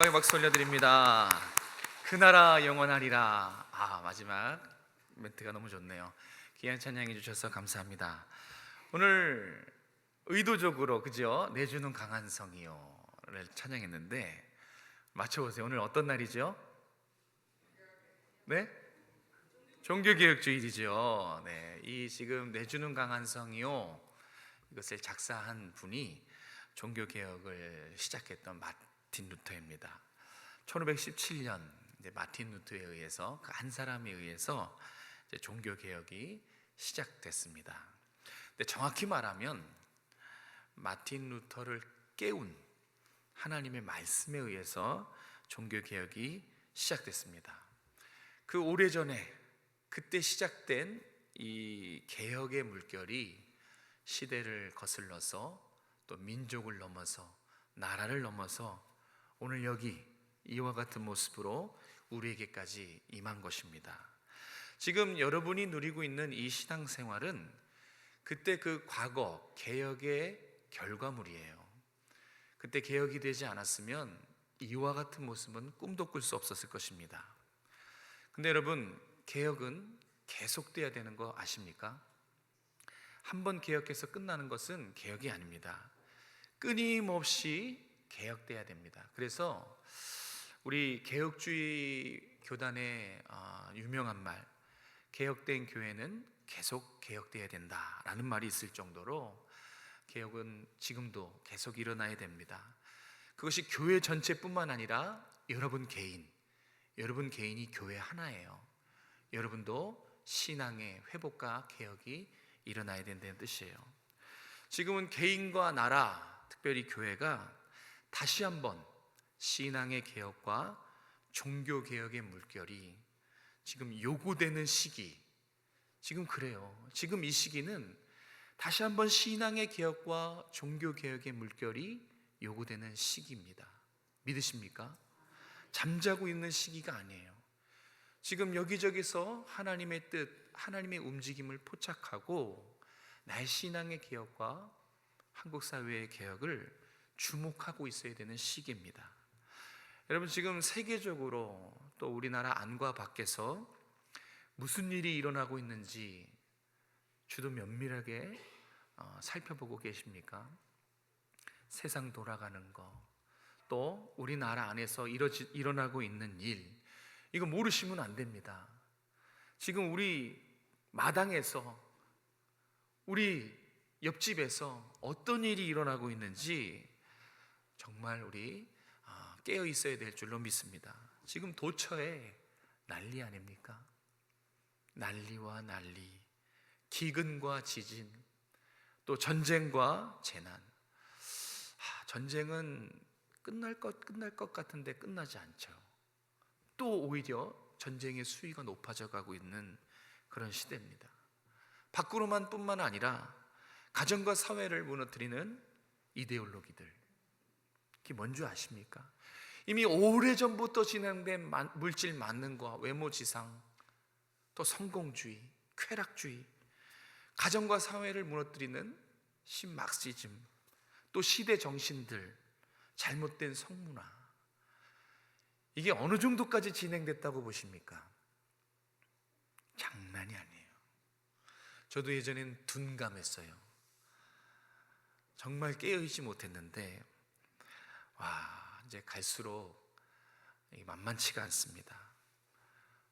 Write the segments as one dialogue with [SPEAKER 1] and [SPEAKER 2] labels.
[SPEAKER 1] 감사의 박수 올려드립니다. 그 나라 영원하리라. 마지막 멘트가 너무 좋네요. 귀한 찬양해 주셔서 감사합니다. 오늘 의도적으로 그죠? 내주는 강한 성이요를 찬양했는데 맞춰보세요. 오늘 어떤 날이죠? 네? 종교개혁주일이죠. 네, 이 지금 내주는 강한 성이요 이것을 작사한 분이 종교개혁을 시작했던 마틴 루터입니다. 1517년 마틴 루터에 의해서 그 한 사람에 의해서 종교개혁이 시작됐습니다. 근데 정확히 말하면 마틴 루터를 깨운 하나님의 말씀에 의해서 종교개혁이 시작됐습니다. 그 오래전에 그때 시작된 이 개혁의 물결이 시대를 거슬러서 또 민족을 넘어서 나라를 넘어서 오늘 여기 이와 같은 모습으로 우리에게까지 임한 것입니다. 지금 여러분이 누리고 있는 이 신앙생활은 그때 그 과거 개혁의 결과물이에요. 그때 개혁이 되지 않았으면 이와 같은 모습은 꿈도 꿀 수 없었을 것입니다. 근데 여러분, 개혁은 계속돼야 되는 거 아십니까? 한번 개혁해서 끝나는 것은 개혁이 아닙니다. 끊임없이 개혁돼야 됩니다. 그래서 우리 개혁주의 교단의 유명한 말, 개혁된 교회는 계속 개혁돼야 된다라는 말이 있을 정도로 개혁은 지금도 계속 일어나야 됩니다. 그것이 교회 전체뿐만 아니라 여러분 개인이 교회 하나예요. 여러분도 신앙의 회복과 개혁이 일어나야 된다는 뜻이에요. 지금은 개인과 나라, 특별히 교회가 다시 한번 신앙의 개혁과 종교 개혁의 물결이 지금 요구되는 시기, 지금 그래요. 지금 이 시기는 다시 한번 신앙의 개혁과 종교 개혁의 물결이 요구되는 시기입니다. 믿으십니까? 잠자고 있는 시기가 아니에요. 지금 여기저기서 하나님의 뜻, 하나님의 움직임을 포착하고 나의 신앙의 개혁과 한국 사회의 개혁을 주목하고 있어야 되는 시기입니다. 여러분, 지금 세계적으로 또 우리나라 안과 밖에서 무슨 일이 일어나고 있는지 주도 면밀하게 살펴보고 계십니까? 세상 돌아가는 거, 또 우리나라 안에서 일어나고 있는 일, 이거 모르시면 안 됩니다. 지금 우리 마당에서, 우리 옆집에서 어떤 일이 일어나고 있는지 정말 우리 깨어 있어야 될 줄로 믿습니다. 지금 도처에 난리 아닙니까? 난리와 난리, 기근과 지진, 또 전쟁과 재난. 전쟁은 끝날 것 같은데 끝나지 않죠. 또 오히려 전쟁의 수위가 높아져 가고 있는 그런 시대입니다. 밖으로만 뿐만 아니라 가정과 사회를 무너뜨리는 이데올로기들, 그게 뭔지 아십니까? 이미 오래전부터 진행된 물질 만능과 외모지상, 또 성공주의, 쾌락주의, 가정과 사회를 무너뜨리는 신막시즘, 또 시대 정신들, 잘못된 성문화, 이게 어느 정도까지 진행됐다고 보십니까? 장난이 아니에요. 저도 예전엔 둔감했어요. 정말 깨어있지 못했는데 이제 갈수록 만만치가 않습니다.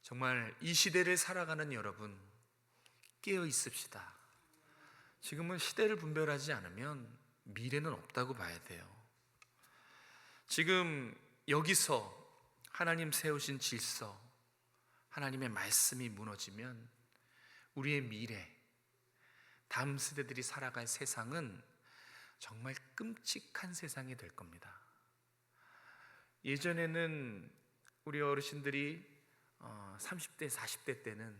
[SPEAKER 1] 정말 이 시대를 살아가는 여러분, 깨어 있읍시다. 지금은 시대를 분별하지 않으면 미래는 없다고 봐야 돼요. 지금 여기서 하나님 세우신 질서, 하나님의 말씀이 무너지면 우리의 미래, 다음 세대들이 살아갈 세상은 정말 끔찍한 세상이 될 겁니다. 예전에는 우리 어르신들이 30대, 40대 때는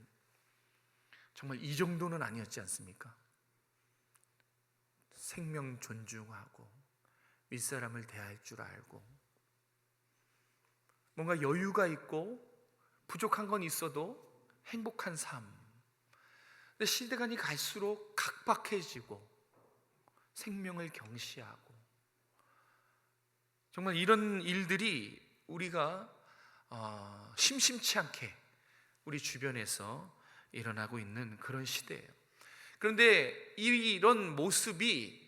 [SPEAKER 1] 정말 이 정도는 아니었지 않습니까? 생명 존중하고 윗사람을 대할 줄 알고 뭔가 여유가 있고 부족한 건 있어도 행복한 삶. 근데 시대가 갈수록 각박해지고 생명을 경시하고 정말 이런 일들이 우리가 심심치 않게 우리 주변에서 일어나고 있는 그런 시대예요. 그런데 이런 모습이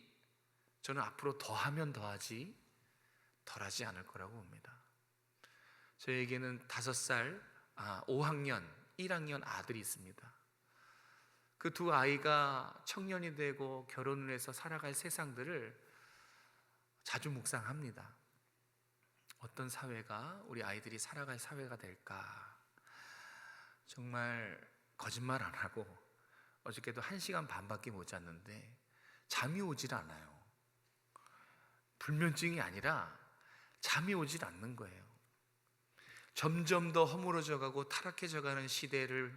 [SPEAKER 1] 저는 앞으로 더하면 더하지 덜하지 않을 거라고 봅니다. 저에게는 5살 5학년 1학년 아들이 있습니다. 그 두 아이가 청년이 되고 결혼을 해서 살아갈 세상들을 자주 묵상합니다. 어떤 사회가 우리 아이들이 살아갈 사회가 될까? 정말 거짓말 안 하고 어저께도 1시간 반밖에 못 잤는데 잠이 오질 않아요. 불면증이 아니라 잠이 오질 않는 거예요. 점점 더 허물어져 가고 타락해져 가는 시대를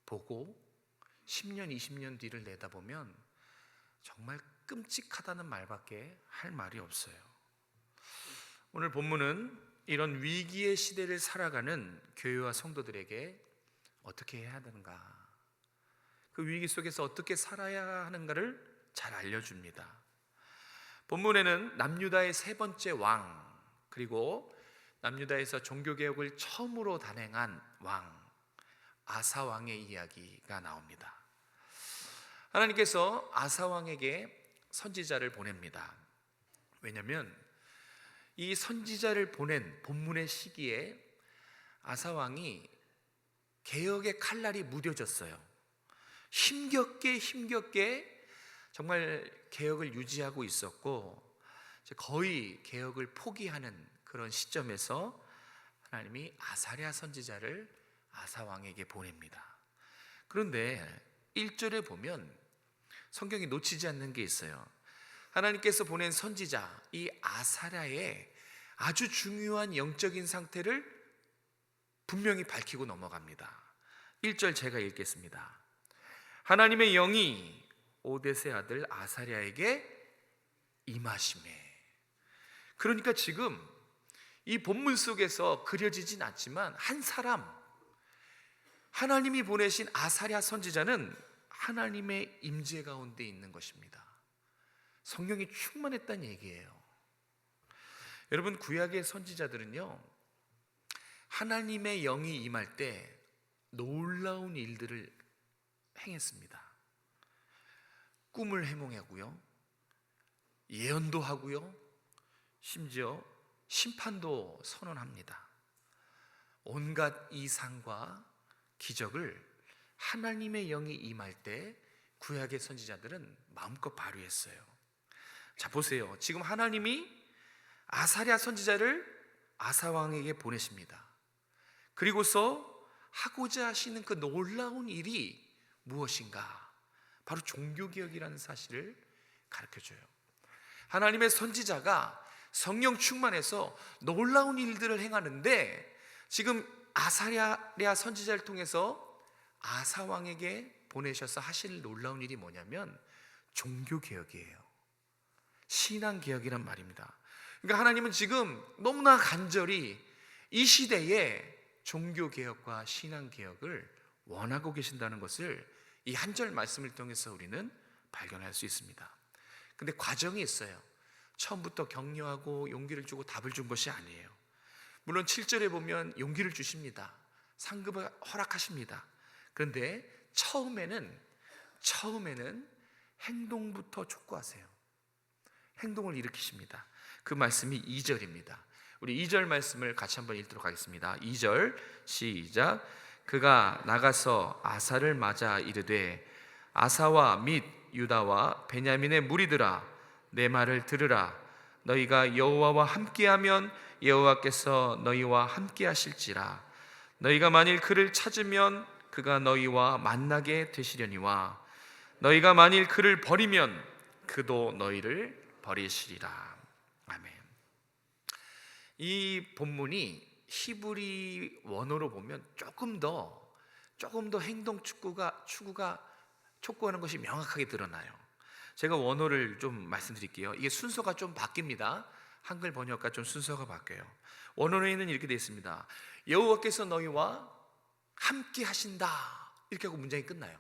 [SPEAKER 1] 보고 10년, 20년 뒤를 내다보면 정말 끔찍하다는 말밖에 할 말이 없어요. 오늘 본문은 이런 위기의 시대를 살아가는 교회와 성도들에게 어떻게 해야 되는가, 그 위기 속에서 어떻게 살아야 하는가를 잘 알려줍니다. 본문에는 남유다의 3번째 왕, 그리고 남유다에서 종교개혁을 처음으로 단행한 왕 아사 왕의 이야기가 나옵니다. 하나님께서 아사 왕에게 선지자를 보냅니다. 왜냐하면 이 선지자를 보낸 본문의 시기에 아사 왕이 개혁의 칼날이 무뎌졌어요. 힘겹게 정말 개혁을 유지하고 있었고 거의 개혁을 포기하는 그런 시점에서 하나님이 아사랴 선지자를 아사 왕에게 보냅니다. 그런데 1절에 보면 성경이 놓치지 않는 게 있어요. 하나님께서 보낸 선지자 이 아사랴의 아주 중요한 영적인 상태를 분명히 밝히고 넘어갑니다. 1절 제가 읽겠습니다. 하나님의 영이 오뎃의 아들 아사랴에게 임하시매. 그러니까 지금 이 본문 속에서 그려지진 않지만 한 사람, 하나님이 보내신 아사랴 선지자는 하나님의 임재 가운데 있는 것입니다. 성령이 충만했다는 얘기예요. 여러분, 구약의 선지자들은요, 하나님의 영이 임할 때 놀라운 일들을 행했습니다. 꿈을 해몽하고요, 예언도 하고요, 심지어 심판도 선언합니다. 온갖 이상과 기적을 하나님의 영이 임할 때 구약의 선지자들은 마음껏 발휘했어요. 자, 보세요. 지금 하나님이 아사랴 선지자를 아사 왕에게 보내십니다. 그리고서 하고자 하시는 그 놀라운 일이 무엇인가? 바로 종교개혁이라는 사실을 가르쳐줘요. 하나님의 선지자가 성령 충만해서 놀라운 일들을 행하는데 지금 아사랴 선지자를 통해서 아사 왕에게 보내셔서 하실 놀라운 일이 뭐냐면 종교개혁이에요. 신앙개혁이란 말입니다. 그러니까 하나님은 지금 너무나 간절히 이 시대에 종교개혁과 신앙개혁을 원하고 계신다는 것을 이 한 절 말씀을 통해서 우리는 발견할 수 있습니다. 근데 과정이 있어요. 처음부터 격려하고 용기를 주고 답을 준 것이 아니에요. 물론 7절에 보면 용기를 주십니다. 상급을 허락하십니다. 그런데 처음에는 행동부터 촉구하세요. 행동을 일으키십니다. 그 말씀이 2절입니다. 우리 2절 말씀을 같이 한번 읽도록 하겠습니다. 2절 시작. 그가 나가서 아사를 맞아 이르되 아사와 및 유다와 베냐민의 무리들아 내 말을 들으라. 너희가 여호와와 함께하면 여호와께서 너희와 함께하실지라. 너희가 만일 그를 찾으면 그가 너희와 만나게 되시려니와 너희가 만일 그를 버리면 그도 너희를 버리시리라. 아멘. 이 본문이 히브리 원어로 보면 조금 더 행동 촉구하는 것이 명확하게 드러나요. 제가 원어를 좀 말씀드릴게요. 이게 순서가 좀 바뀝니다. 한글 번역과 좀 순서가 바뀌어요. 원어에는 이렇게 되어 있습니다. 여호와께서 너희와 함께 하신다. 이렇게 하고 문장이 끝나요.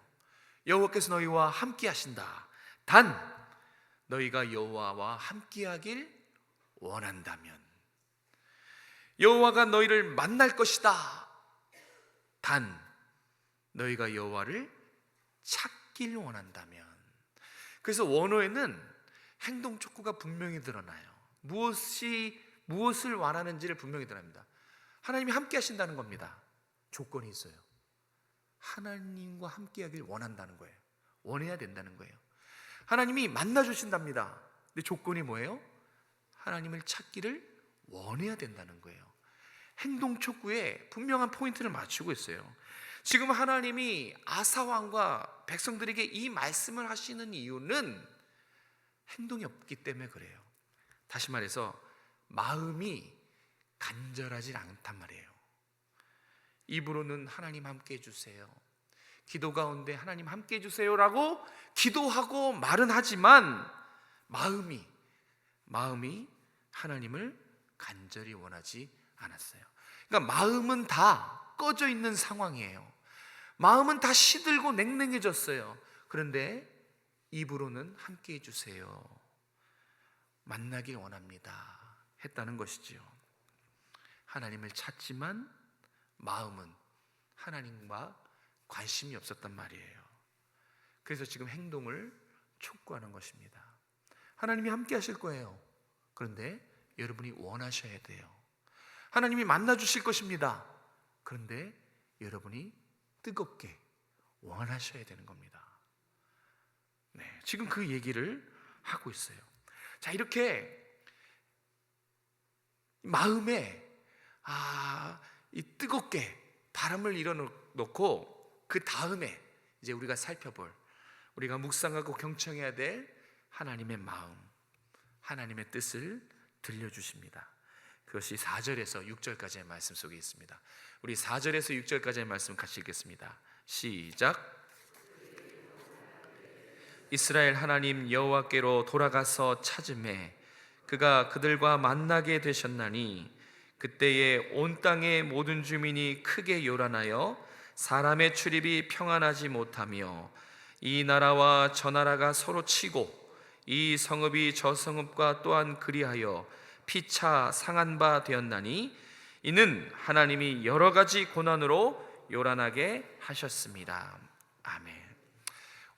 [SPEAKER 1] 여호와께서 너희와 함께 하신다. 단 너희가 여호와와 함께 하길 원한다면. 여호와가 너희를 만날 것이다. 단 너희가 여호와를 찾길 원한다면. 그래서 원어에는 행동 촉구가 분명히 드러나요. 무엇을 원하는지를 분명히 드러납니다. 하나님이 함께 하신다는 겁니다. 조건이 있어요. 하나님과 함께 하길 원한다는 거예요. 원해야 된다는 거예요. 하나님이 만나 주신답니다. 근데 조건이 뭐예요? 하나님을 찾기를 원해야 된다는 거예요. 행동 촉구에 분명한 포인트를 맞추고 있어요. 지금 하나님이 아사 왕과 백성들에게 이 말씀을 하시는 이유는 행동이 없기 때문에 그래요. 다시 말해서 마음이 간절하지 않단 말이에요. 입으로는 하나님 함께 해주세요, 기도 가운데 하나님 함께 해주세요라고 기도하고 말은 하지만 마음이 하나님을 간절히 원하지 않았어요. 그러니까 마음은 다 꺼져 있는 상황이에요. 마음은 다 시들고 냉랭해졌어요. 그런데 입으로는 함께 해주세요, 만나길 원합니다 했다는 것이지요. 하나님을 찾지만 마음은 하나님과 관심이 없었단 말이에요. 그래서 지금 행동을 촉구하는 것입니다. 하나님이 함께 하실 거예요. 그런데 여러분이 원하셔야 돼요. 하나님이 만나 주실 것입니다. 그런데 여러분이 뜨겁게 원하셔야 되는 겁니다. 네, 지금 그 얘기를 하고 있어요. 자, 이렇게 마음에 이 뜨겁게 바람을 일어놓고 그 다음에 이제 우리가 살펴볼, 우리가 묵상하고 경청해야 될 하나님의 마음, 하나님의 뜻을 들려주십니다. 그것이 4절에서 6절까지의 말씀 속에 있습니다. 우리 4절에서 6절까지의 말씀 같이 읽겠습니다. 시작. 이스라엘 하나님 여호와께로 돌아가서 찾음에 그가 그들과 만나게 되셨나니 그때에 온 땅의 모든 주민이 크게 요란하여 사람의 출입이 평안하지 못하며 이 나라와 저 나라가 서로 치고 이 성읍이 저 성읍과 또한 그리하여 피차 상한 바 되었나니 이는 하나님이 여러 가지 고난으로 요란하게 하셨습니다. 아멘.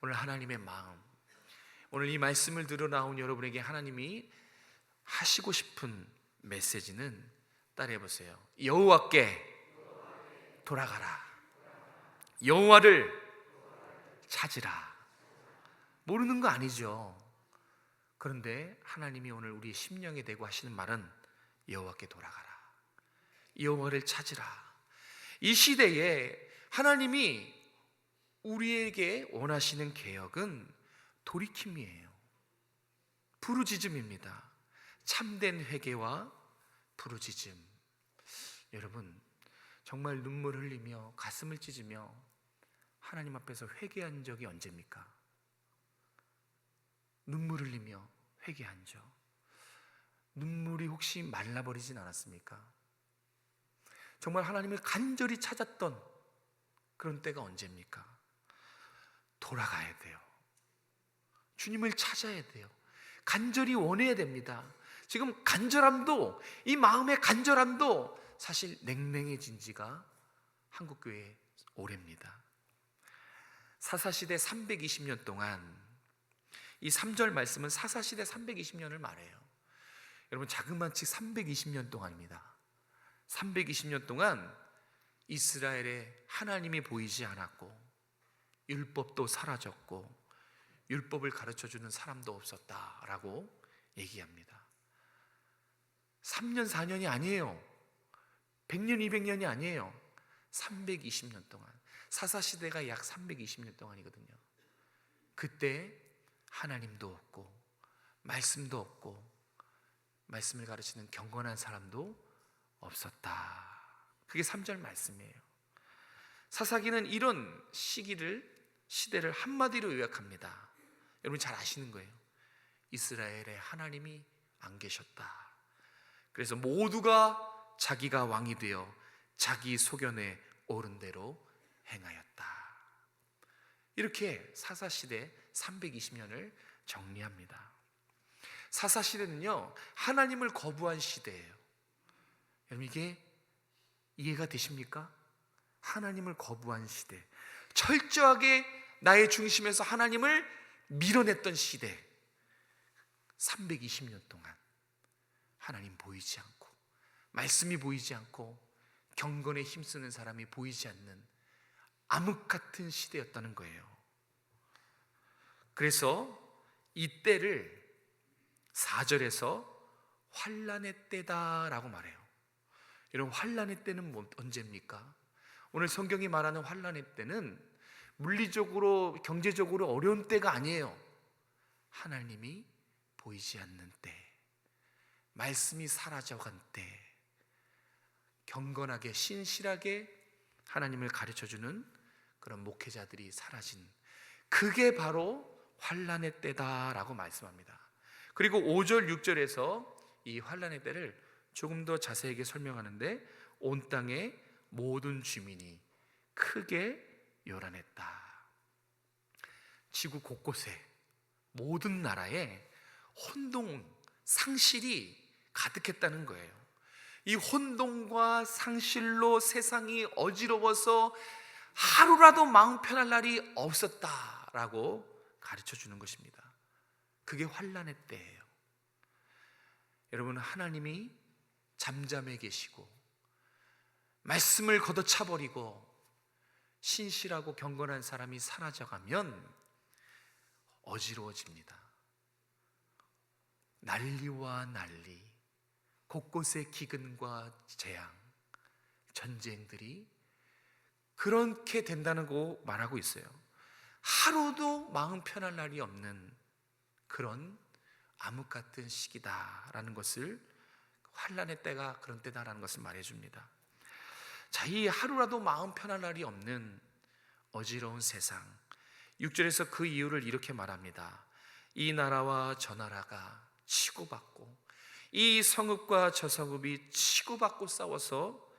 [SPEAKER 1] 오늘 하나님의 마음, 오늘 이 말씀을 들어 나온 여러분에게 하나님이 하시고 싶은 메시지는 따라해 보세요. 여호와께 돌아가라. 여호와를 찾으라. 모르는 거 아니죠. 그런데 하나님이 오늘 우리 심령에 대고 하시는 말은 여호와께 돌아가라. 여호와를 찾으라. 이 시대에 하나님이 우리에게 원하시는 개혁은 돌이킴이에요. 부르짖음입니다. 참된 회개와 부르짖음. 여러분, 정말 눈물 흘리며 가슴을 찢으며 하나님 앞에서 회개한 적이 언제입니까? 눈물 흘리며 회개한 적. 눈물이 혹시 말라버리진 않았습니까? 정말 하나님을 간절히 찾았던 그런 때가 언제입니까? 돌아가야 돼요. 주님을 찾아야 돼요. 간절히 원해야 됩니다. 지금 간절함도, 이 마음의 간절함도 사실 냉랭해진 지가 한국교회 오래입니다. 사사시대 320년 동안, 이 3절 말씀은 사사시대 320년을 말해요. 여러분, 자그마치 320년 동안입니다. 320년 동안 이스라엘에 하나님이 보이지 않았고 율법도 사라졌고 율법을 가르쳐주는 사람도 없었다라고 얘기합니다. 3년 4년이 아니에요. 100년 200년이 아니에요. 320년 동안. 사사시대가 약 320년 동안이거든요. 그때 하나님도 없고 말씀도 없고 말씀을 가르치는 경건한 사람도 없었다. 그게 3절 말씀이에요. 사사기는 이런 시대를 한마디로 요약합니다. 여러분 잘 아시는 거예요. 이스라엘에 하나님이 안 계셨다. 그래서 모두가 자기가 왕이 되어 자기 소견에 옳은 대로 행하였다. 이렇게 사사시대 320년을 정리합니다. 사사시대는요, 하나님을 거부한 시대예요. 여러분, 이게 이해가 되십니까? 하나님을 거부한 시대, 철저하게 나의 중심에서 하나님을 밀어냈던 시대, 320년 동안 하나님 보이지 않고, 말씀이 보이지 않고, 경건에 힘쓰는 사람이 보이지 않는 암흑 같은 시대였다는 거예요. 그래서 이 때를 4절에서 환난의 때다라고 말해요. 여러분, 환난의 때는 언제입니까? 오늘 성경이 말하는 환난의 때는 물리적으로, 경제적으로 어려운 때가 아니에요. 하나님이 보이지 않는 때, 말씀이 사라져간 때, 경건하게 신실하게 하나님을 가르쳐주는 그런 목회자들이 사라진, 그게 바로 환난의 때다라고 말씀합니다. 그리고 5절 6절에서 이 환난의 때를 조금 더 자세하게 설명하는데, 온 땅의 모든 주민이 크게 요란했다. 지구 곳곳에, 모든 나라에 혼동, 상실이 가득했다는 거예요. 이 혼동과 상실로 세상이 어지러워서 하루라도 마음 편할 날이 없었다라고 가르쳐 주는 것입니다. 그게 환난의 때예요. 여러분, 하나님이 잠잠해 계시고 말씀을 걷어차버리고 신실하고 경건한 사람이 사라져가면 어지러워집니다. 난리와 난리, 곳곳에 기근과 재앙, 전쟁들이 그렇게 된다는 거 말하고 있어요. 하루도 마음 편할 날이 없는 그런 암흑 같은 시기다라는 것을, 환난의 때가 그런 때다라는 것을 말해줍니다. 자, 이 하루라도 마음 편할 날이 없는 어지러운 세상, 6절에서 그 이유를 이렇게 말합니다. 이 나라와 저 나라가 치고받고, 이 성읍과 저 성읍이 치고받고 싸워서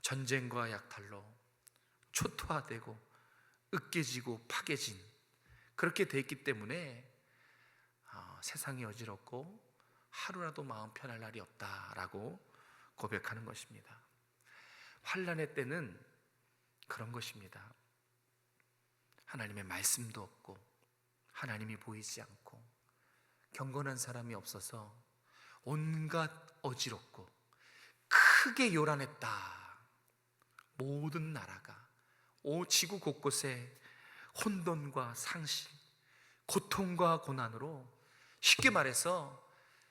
[SPEAKER 1] 전쟁과 약탈로 초토화되고 으깨지고 파괴진, 그렇게 돼 있기 때문에 세상이 어지럽고 하루라도 마음 편할 날이 없다라고 고백하는 것입니다. 환난의 때는 그런 것입니다. 하나님의 말씀도 없고, 하나님이 보이지 않고, 경건한 사람이 없어서 온갖 어지럽고 크게 요란했다. 모든 나라가, 지구 곳곳에 혼돈과 상실, 고통과 고난으로, 쉽게 말해서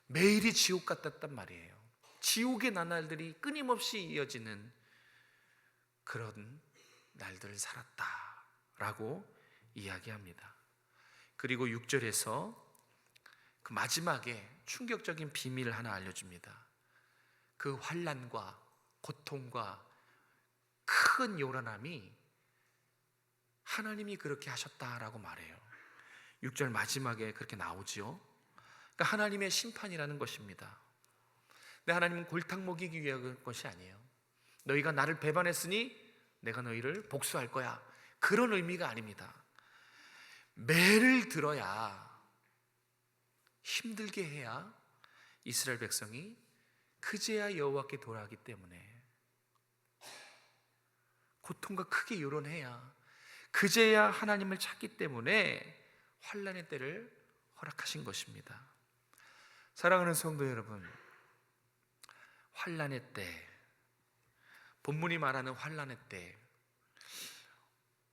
[SPEAKER 1] 매일이 지옥 같았단 말이에요. 지옥의 나날들이 끊임없이 이어지는 그런 날들을 살았다라고 이야기합니다. 그리고 6절에서 그 마지막에 충격적인 비밀을 하나 알려줍니다. 그 환난과 고통과 큰 요란함이 하나님이 그렇게 하셨다라고 말해요. 6절 마지막에 그렇게 나오지요. 그러니까 하나님의 심판이라는 것입니다. 근데 하나님은 골탕 먹이기 위한 것이 아니에요. 너희가 나를 배반했으니 내가 너희를 복수할 거야, 그런 의미가 아닙니다. 매를 들어야, 힘들게 해야 이스라엘 백성이 그제야 여호와께 돌아가기 때문에, 고통과 크게 요란해야 그제야 하나님을 찾기 때문에 환난의 때를 허락하신 것입니다. 사랑하는 성도 여러분, 환난의 때, 본문이 말하는 환난의 때,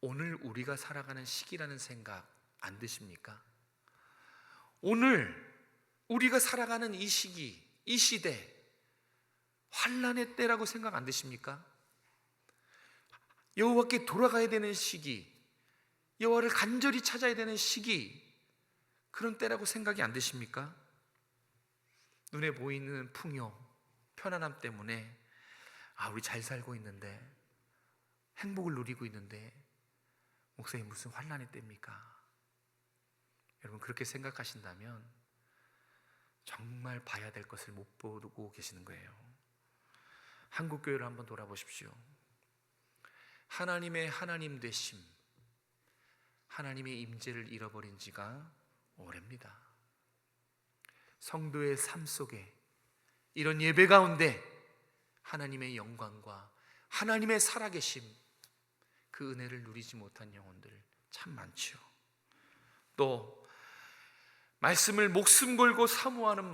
[SPEAKER 1] 오늘 우리가 살아가는 시기라는 생각 안 드십니까? 오늘 우리가 살아가는 이 시기, 이 시대, 환난의 때라고 생각 안 드십니까? 여호와께 돌아가야 되는 시기, 여호와를 간절히 찾아야 되는 시기, 그런 때라고 생각이 안 드십니까? 눈에 보이는 풍요, 편안함 때문에 우리 잘 살고 있는데, 행복을 누리고 있는데 목사님 무슨 환난의 때입니까? 여러분, 그렇게 생각하신다면 정말 봐야 될 것을 못 보고 계시는 거예요. 한국교회를 한번 돌아보십시오. 하나님의 하나님 되심, 하나님의 임재를 잃어버린 지가 오래입니다. 성도의 삶 속에, 이런 예배 가운데 하나님의 영광과 하나님의 살아계심, 그 은혜를 누리지 못한 영혼들 참 많지요. 또 말씀을 목숨 걸고 사모하는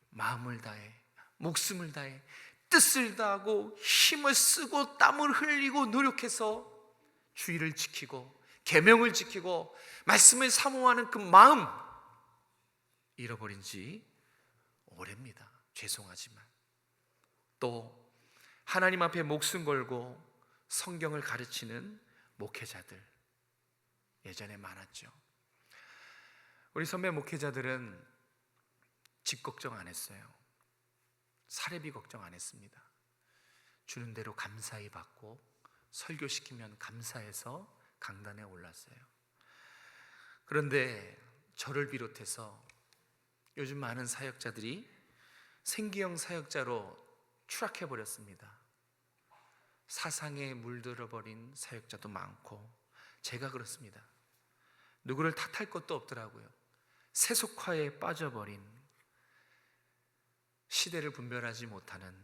[SPEAKER 1] 마음을 다해, 목숨을 다해, 뜻을 다하고 힘을 쓰고 땀을 흘리고 노력해서 주의를 지키고 계명을 지키고 말씀을 사모하는 그 마음, 잃어버린 지 오래입니다. 죄송하지만. 또 하나님 앞에 목숨 걸고 성경을 가르치는 목회자들 예전에 많았죠. 우리 선배 목회자들은 집 걱정 안 했어요. 사례비 걱정 안 했습니다. 주는 대로 감사히 받고 설교시키면 감사해서 강단에 올랐어요. 그런데 저를 비롯해서 요즘 많은 사역자들이 생기형 사역자로 추락해버렸습니다. 사상에 물들어버린 사역자도 많고, 제가 그렇습니다. 누구를 탓할 것도 없더라고요. 세속화에 빠져버린, 시대를 분별하지 못하는,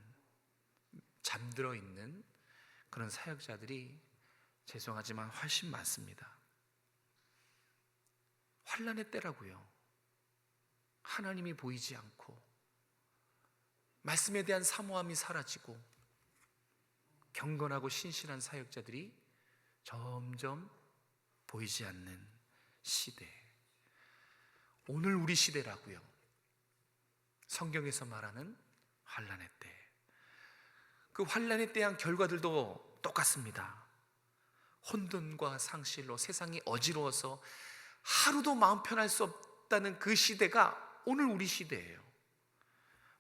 [SPEAKER 1] 잠들어 있는 그런 사역자들이 죄송하지만 훨씬 많습니다. 환난의 때라고요. 하나님이 보이지 않고 말씀에 대한 사모함이 사라지고 경건하고 신실한 사역자들이 점점 보이지 않는 시대, 오늘 우리 시대라고요. 성경에서 말하는 환난의 때, 그 환난에 대한 결과들도 똑같습니다. 혼돈과 상실로 세상이 어지러워서 하루도 마음 편할 수 없다는 그 시대가 오늘 우리 시대예요.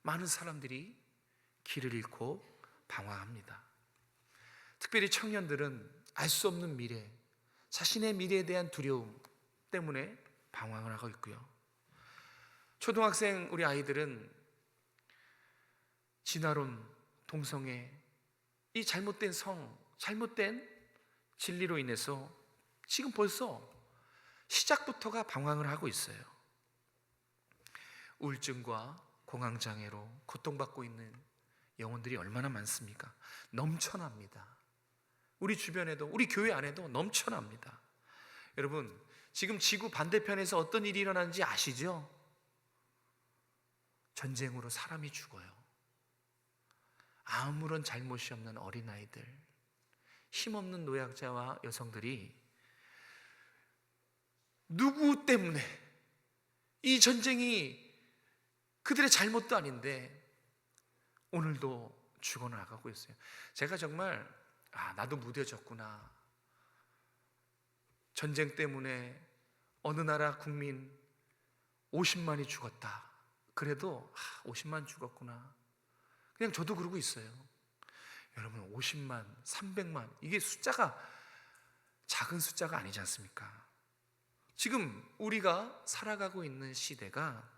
[SPEAKER 1] 많은 사람들이 길을 잃고 방황합니다. 특별히 청년들은 알 수 없는 미래, 자신의 미래에 대한 두려움 때문에 방황을 하고 있고요. 초등학생 우리 아이들은 진화론, 동성애, 이 잘못된 잘못된 진리로 인해서 지금 벌써 시작부터가 방황을 하고 있어요. 우울증과 공황장애로 고통받고 있는 영혼들이 얼마나 많습니까? 넘쳐납니다. 우리 주변에도, 우리 교회 안에도 넘쳐납니다. 여러분, 지금 지구 반대편에서 어떤 일이 일어나는지 아시죠? 전쟁으로 사람이 죽어요. 아무런 잘못이 없는 어린아이들, 힘없는 노약자와 여성들이 누구 때문에, 이 전쟁이 그들의 잘못도 아닌데 오늘도 죽어나가고 있어요. 제가 정말 나도 무뎌졌구나. 전쟁 때문에 어느 나라 국민 50만이 죽었다. 그래도 50만 죽었구나. 그냥 저도 그러고 있어요. 여러분, 50만, 300만, 이게 숫자가 작은 숫자가 아니지 않습니까? 지금 우리가 살아가고 있는 시대가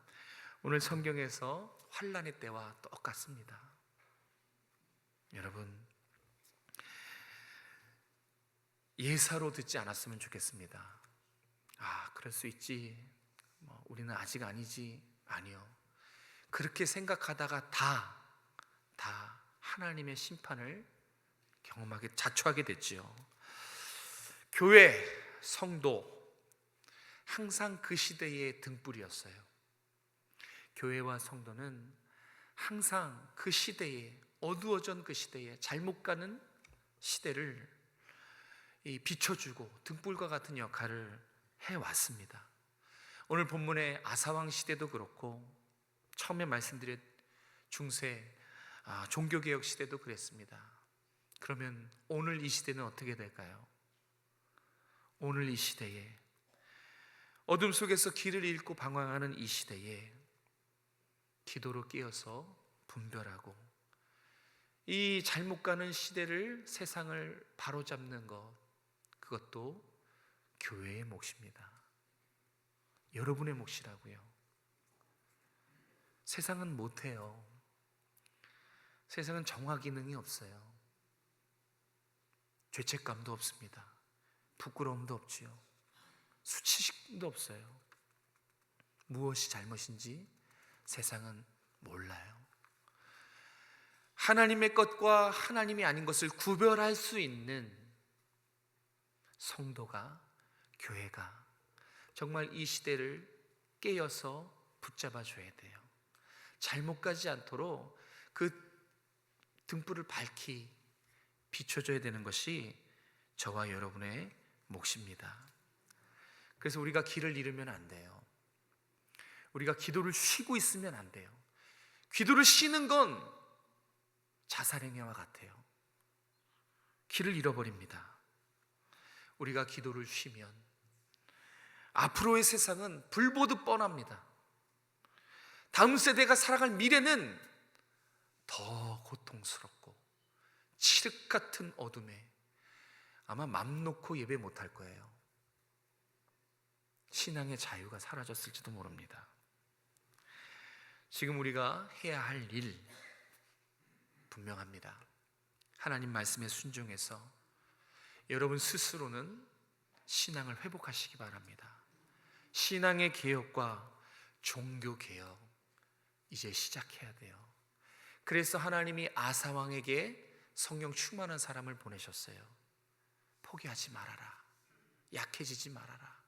[SPEAKER 1] 오늘 성경에서 환난의 때와 똑같습니다. 여러분, 예사로 듣지 않았으면 좋겠습니다. 그럴 수 있지, 우리는 아직 아니지. 아니요. 그렇게 생각하다가 다 하나님의 심판을 경험하게, 자초하게 됐지요. 교회, 성도, 항상 그 시대의 등불이었어요. 교회와 성도는 항상 그 시대에, 어두워진 그 시대에, 잘못 가는 시대를 비춰주고 등불과 같은 역할을 해왔습니다. 오늘 본문의 아사왕 시대도 그렇고, 처음에 말씀드린 중세 종교개혁 시대도 그랬습니다. 그러면 오늘 이 시대는 어떻게 될까요? 오늘 이 시대에, 어둠 속에서 길을 잃고 방황하는 이 시대에 기도로 깨어서 분별하고 이 잘못 가는 시대를, 세상을 바로잡는 것, 그것도 교회의 몫입니다. 여러분의 몫이라고요. 세상은 못해요. 세상은 정화 기능이 없어요. 죄책감도 없습니다. 부끄러움도 없지요. 수치심도 없어요. 무엇이 잘못인지 세상은 몰라요. 하나님의 것과 하나님이 아닌 것을 구별할 수 있는 성도가, 교회가 정말 이 시대를 깨어서 붙잡아 줘야 돼요. 잘못 가지 않도록 그 등불을 밝히 비춰줘야 되는 것이 저와 여러분의 몫입니다. 그래서 우리가 길을 잃으면 안 돼요. 우리가 기도를 쉬고 있으면 안 돼요. 기도를 쉬는 건 자살행위와 같아요. 길을 잃어버립니다. 우리가 기도를 쉬면 앞으로의 세상은 불보듯 뻔합니다. 다음 세대가 살아갈 미래는 더 고통스럽고 칠흑 같은 어둠에 아마 맘 놓고 예배 못할 거예요. 신앙의 자유가 사라졌을지도 모릅니다. 지금 우리가 해야 할 일 분명합니다. 하나님 말씀에 순종해서 여러분 스스로는 신앙을 회복하시기 바랍니다. 신앙의 개혁과 종교 개혁 이제 시작해야 돼요. 그래서 하나님이 아사 왕에게 성령 충만한 사람을 보내셨어요. 포기하지 말아라. 약해지지 말아라.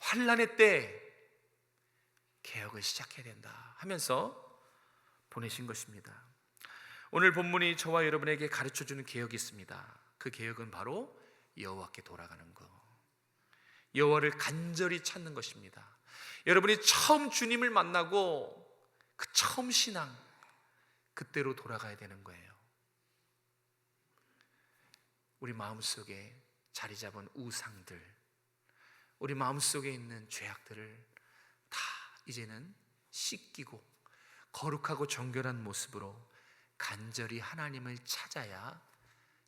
[SPEAKER 1] 환난의 때 개혁을 시작해야 된다 하면서 보내신 것입니다. 오늘 본문이 저와 여러분에게 가르쳐주는 개혁이 있습니다. 그 개혁은 바로 여호와께 돌아가는 것, 여호와를 간절히 찾는 것입니다. 여러분이 처음 주님을 만나고 그 처음 신앙, 그때로 돌아가야 되는 거예요. 우리 마음속에 자리 잡은 우상들, 우리 마음속에 있는 죄악들을 다 이제는 씻기고 거룩하고 정결한 모습으로 간절히 하나님을 찾아야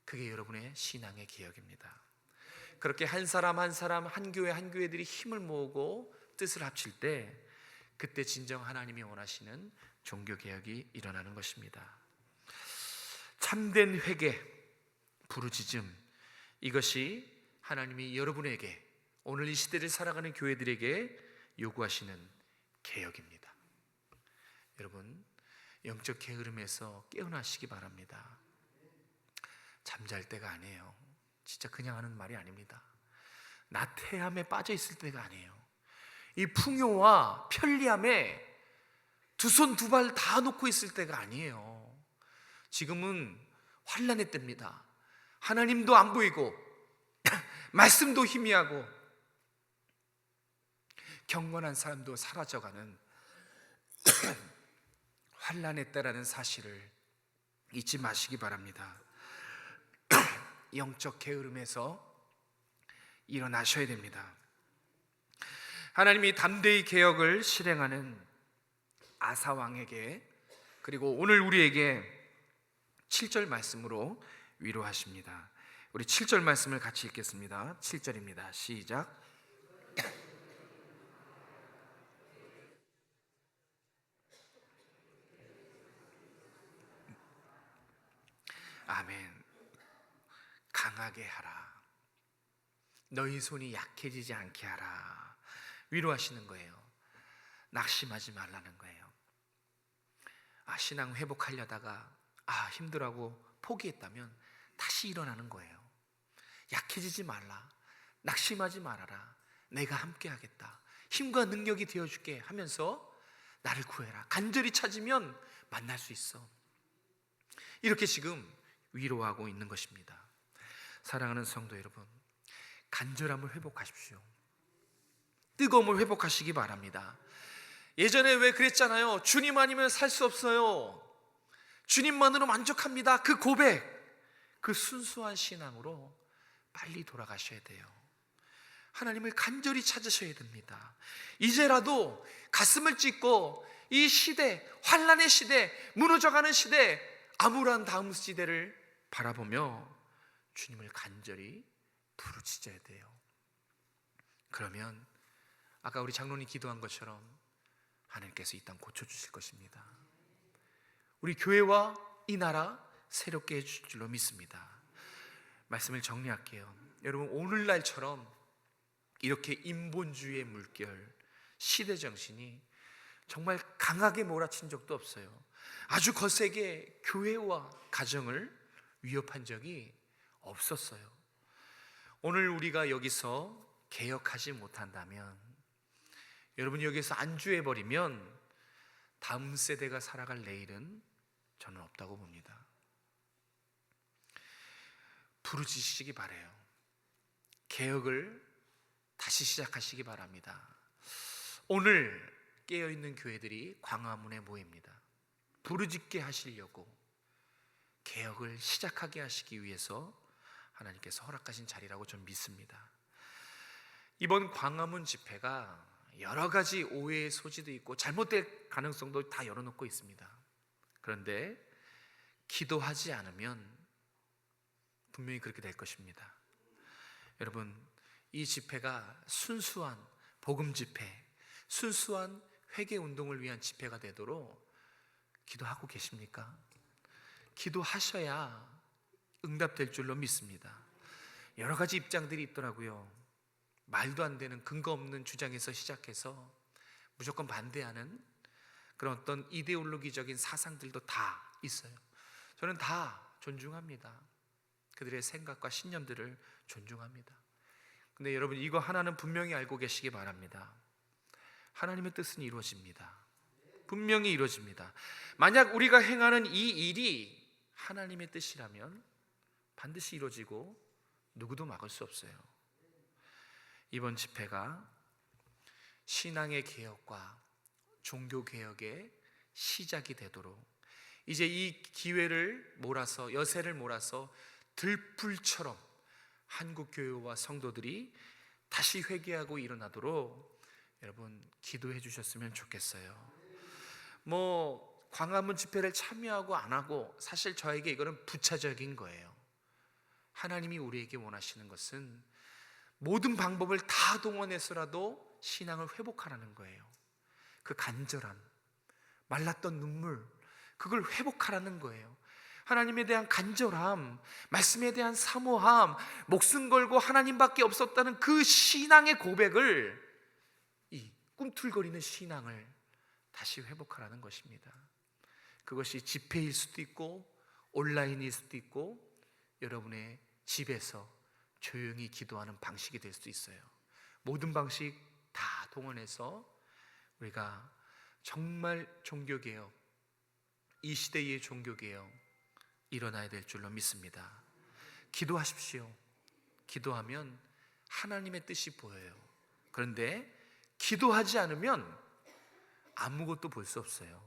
[SPEAKER 1] 그게 여러분의 신앙의 개혁입니다. 그렇게 한 사람 한 사람, 한 교회 한 교회들이 힘을 모으고 뜻을 합칠 때 그때 진정 하나님이 원하시는 종교개혁이 일어나는 것입니다. 참된 회개, 부르짖음, 이것이 하나님이 여러분에게, 오늘 이 시대를 살아가는 교회들에게 요구하시는 개혁입니다. 여러분, 영적 게으름에서 깨어나시기 바랍니다. 잠잘 때가 아니에요. 진짜 그냥 하는 말이 아닙니다. 나태함에 빠져 있을 때가 아니에요. 이 풍요와 편리함에 두 손 두 발 다 놓고 있을 때가 아니에요. 지금은 환난의 때입니다. 하나님도 안 보이고 말씀도 희미하고 경건한 사람도 사라져가는 환난의 때라는 사실을 잊지 마시기 바랍니다. 영적 게으름에서 일어나셔야 됩니다. 하나님이 담대히 개혁을 실행하는 아사 왕에게, 그리고 오늘 우리에게 7절 말씀으로 위로하십니다. 우리 7절 말씀을 같이 읽겠습니다. 7절입니다. 시작. 아멘. 강하게 하라. 너희 손이 약해지지 않게 하라. 위로하시는 거예요. 낙심하지 말라는 거예요. 신앙 회복하려다가 힘들어하고 포기했다면 다시 일어나는 거예요. 약해지지 말라. 낙심하지 말아라. 내가 함께 하겠다. 힘과 능력이 되어줄게 하면서 나를 구해라. 간절히 찾으면 만날 수 있어. 이렇게 지금 위로하고 있는 것입니다. 사랑하는 성도 여러분, 간절함을 회복하십시오. 뜨거움을 회복하시기 바랍니다. 예전에 왜 그랬잖아요. 주님 아니면 살 수 없어요. 주님만으로 만족합니다. 그 고백, 그 순수한 신앙으로 빨리 돌아가셔야 돼요. 하나님을 간절히 찾으셔야 됩니다. 이제라도 가슴을 찢고 이 시대, 환난의 시대, 무너져가는 시대, 암울한 다음 시대를 바라보며 주님을 간절히 부르짖어야 돼요. 그러면 아까 우리 장로님 기도한 것처럼 하나님께서 이 땅 고쳐주실 것입니다. 우리 교회와 이 나라 새롭게 해주실 줄로 믿습니다. 말씀을 정리할게요. 여러분, 오늘날처럼 이렇게 인본주의의 물결, 시대정신이 정말 강하게 몰아친 적도 없어요. 아주 거세게 교회와 가정을 위협한 적이 없었어요. 오늘 우리가 여기서 개혁하지 못한다면, 여러분이 여기서 안주해버리면 다음 세대가 살아갈 내일은 저는 없다고 봅니다. 부르짖으시기 바라요. 개혁을 다시 시작하시기 바랍니다. 오늘 깨어있는 교회들이 광화문에 모입니다. 부르짖게 하시려고, 개혁을 시작하게 하시기 위해서 하나님께서 허락하신 자리라고 저는 믿습니다. 이번 광화문 집회가 여러 가지 오해의 소지도 있고 잘못될 가능성도 다 열어놓고 있습니다. 그런데 기도하지 않으면 분명히 그렇게 될 것입니다. 여러분, 이 집회가 순수한 복음 집회, 순수한 회개 운동을 위한 집회가 되도록 기도하고 계십니까? 기도하셔야 응답될 줄로 믿습니다. 여러 가지 입장들이 있더라고요. 말도 안 되는 근거 없는 주장에서 시작해서 무조건 반대하는 그런 어떤 이데올로기적인 사상들도 다 있어요. 저는 다 존중합니다. 그들의 생각과 신념들을 존중합니다. 근데 여러분, 이거 하나는 분명히 알고 계시기 바랍니다. 하나님의 뜻은 이루어집니다. 분명히 이루어집니다. 만약 우리가 행하는 이 일이 하나님의 뜻이라면 반드시 이루어지고 누구도 막을 수 없어요. 이번 집회가 신앙의 개혁과 종교 개혁의 시작이 되도록, 이제 이 기회를 몰아서, 여세를 몰아서 들불처럼 한국 교회와 성도들이 다시 회개하고 일어나도록 여러분 기도해 주셨으면 좋겠어요. 광화문 집회를 참여하고 안 하고, 사실 저에게 이거는 부차적인 거예요. 하나님이 우리에게 원하시는 것은 모든 방법을 다 동원해서라도 신앙을 회복하라는 거예요. 그 간절함, 말랐던 눈물, 그걸 회복하라는 거예요. 하나님에 대한 간절함, 말씀에 대한 사모함, 목숨 걸고 하나님밖에 없었다는 그 신앙의 고백을, 이 꿈틀거리는 신앙을 다시 회복하라는 것입니다. 그것이 집회일 수도 있고 온라인일 수도 있고 여러분의 집에서 조용히 기도하는 방식이 될 수도 있어요. 모든 방식 다 동원해서 우리가 정말 종교개혁, 이 시대의 종교개혁 일어나야 될 줄로 믿습니다. 기도하십시오. 기도하면 하나님의 뜻이 보여요. 그런데 기도하지 않으면 아무것도 볼 수 없어요.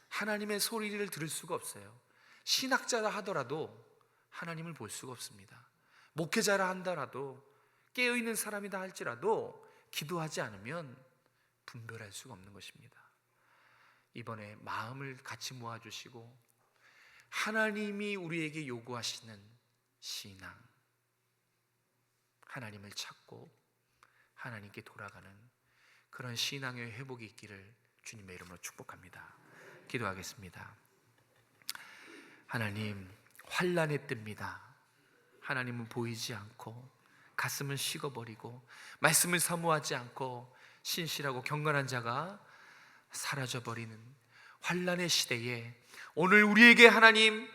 [SPEAKER 1] 하나님의 소리를 들을 수가 없어요. 신학자라 하더라도 하나님을 볼 수가 없습니다. 목회자라 한다라도, 깨어있는 사람이다 할지라도 기도하지 않으면 분별할 수가 없는 것입니다. 이번에 마음을 같이 모아주시고 하나님이 우리에게 요구하시는 신앙, 하나님을 찾고 하나님께 돌아가는 그런 신앙의 회복이 있기를 주님의 이름으로 축복합니다. 기도하겠습니다. 하나님, 환난의 때입니다. 하나님은 보이지 않고 가슴은 식어버리고 말씀을 사모하지 않고 신실하고 경건한 자가 사라져버리는 환난의 시대에 오늘 우리에게 하나님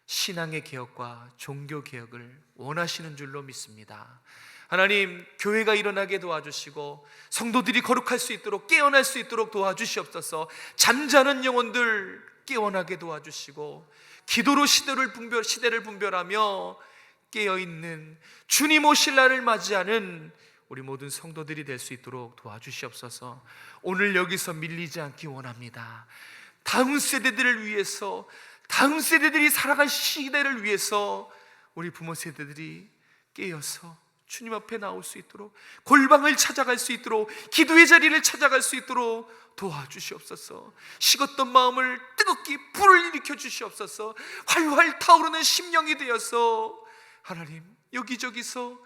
[SPEAKER 1] 신앙의 개혁과 종교 개혁을 원하시는 줄로 믿습니다. 하나님, 교회가 일어나게 도와주시고 성도들이 거룩할 수 있도록, 깨어날 수 있도록 도와주시옵소서. 잠자는 영혼들 깨어나게 도와주시고 기도로 시대를 분별하며 깨어있는 주님 오실 날을 맞이하는 우리 모든 성도들이 될 수 있도록 도와주시옵소서. 오늘 여기서 밀리지 않기 원합니다. 다음 세대들을 위해서, 다음 세대들이 살아갈 시대를 위해서 우리 부모 세대들이 깨어서 주님 앞에 나올 수 있도록, 골방을 찾아갈 수 있도록, 기도의 자리를 찾아갈 수 있도록 도와주시옵소서. 식었던 마음을 뜨겁게 불을 일으켜 주시옵소서. 활활 타오르는 심령이 되어서 하나님, 여기저기서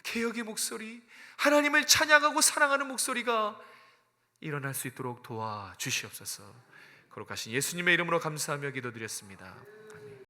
[SPEAKER 1] 개혁의 목소리, 하나님을 찬양하고 사랑하는 목소리가 일어날 수 있도록 도와주시옵소서. 거룩하신 예수님의 이름으로 감사하며 기도드렸습니다.